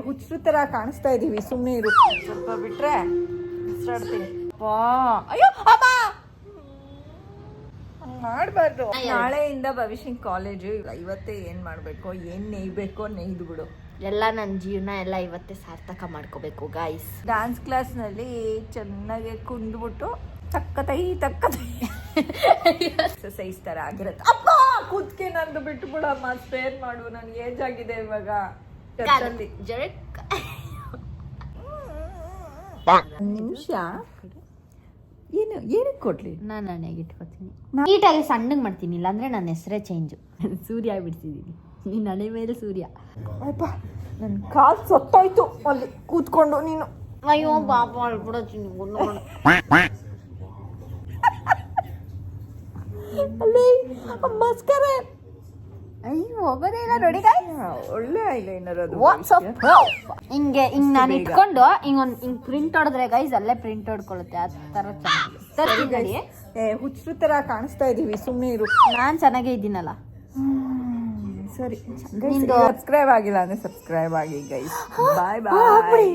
ಹುಚ್ಚರು ತರ ಕಾಣಿಸ್ತಾ ಇದೀವಿ, ಸುಮ್ಮನೆ ಇರು. ಸ್ವಲ್ಪ ಬಿಟ್ರೆ ಬಿಸಾಡ್ತೀನಿ. ಅಯ್ಯೋ ಅಮ್ಮ ಮಾಡಬಾರ್ದು. ನಾಳೆಯಿಂದ ಭವಿಷ್ಯನ್ ಕಾಲೇಜು. ಇವತ್ತೇ ಏನ್ ಮಾಡ್ಬೇಕು, ಏನ್ ನೇಯ್ಬೇಕೋ ನೇಯ್ದು ಬಿಡು. ಎಲ್ಲ ನನ್ನ ಜೀವನ ಎಲ್ಲ ಇವತ್ತೇ ಸಾರ್ಥಕ ಮಾಡ್ಕೋಬೇಕು ಗಾಯ್ಸ್. ಡ್ಯಾನ್ಸ್ ಕ್ಲಾಸ್ನಲ್ಲಿ ಚೆನ್ನಾಗಿ ಕುಂದ್ಬಿಟ್ಟು ತಕ್ಕತೈ ಎಕ್ಸಸೈಸ್ ತರ ಆಗಿರುತ್ತೆ. ಅಪ್ಪ ಕೂತ್ಕೆ ನಂದು ಬಿಟ್ಟು ಬಿಡಮ್ಮ, ಸ್ಪೇರ್ ಮಾಡು, ನನ್ಗೆ ಏಜ್ ಆಗಿದೆ ಇವಾಗ. ನಿಮಿಷ ಏನು ಏನಕ್ಕೆ ಕೊಡ್ಲಿ? ನಾನು ನನಗೆ ಇಟ್ಕೊತೀನಿ, ನೀಟಾಗಿ ಸಣ್ಣಗೆ ಮಾಡ್ತೀನಿ, ಇಲ್ಲಾಂದ್ರೆ ನನ್ನ ಹೆಸರೇ ಚೇಂಜು. ಸೂರ್ಯ ಬಿಡ್ತಿದ್ದೀನಿ, ನೀನು ನಡೆ ಮೇಲೆ ಸೂರ್ಯ. ಅಪ್ಪ ನನ್ನ ಕಾಲು ಸತ್ತೋಯ್ತು ಅಲ್ಲಿ ಕೂತ್ಕೊಂಡು. ನೀನು ಅಯ್ಯೋ ಪಾಪ ಅಳ್ಬಿಡೋತೀನಿ. ಅಲ್ಲಿ ಮಸ್ಕರ ಅಯ್ಯೋ ಹೋಗೋದೇ ಇಲ್ಲ ನೋಡಿ. ಒಳ್ಳೆ ಐಲೈನರ್ ಅದು. ಹಿಂಗೆ ನಾನು ಇಟ್ಕೊಂಡು ಹಿಂಗ್ ಪ್ರಿಂಟ್ ಹೊಡೆದ್ರೆ ಗೈಸ್ ಅಲ್ಲೇ ಪ್ರಿಂಟ್ ಹೊಡ್ಕೊಳ್ಳುತ್ತೆ. ಆ ತರ ಚೆನ್ನಾಗಿ ಹುಚ್ಚರು ತರ ಕಾಣಿಸ್ತಾ ಇದೀವಿ, ಸುಮ್ಮನೆ ಇರು. ನಾನ್ ಚೆನ್ನಾಗೇ ಇದ್ದೀನಲ್ಲ. ಸರಿ, ಸಬ್ಸ್ಕ್ರೈಬ್ ಆಗಿಲ್ಲ ಅಂದ್ರೆ ಸಬ್ಸ್ಕ್ರೈಬ್ ಆಗಿ ಗೈಸ್. ಬಾಯ್ ಬಾಯ್.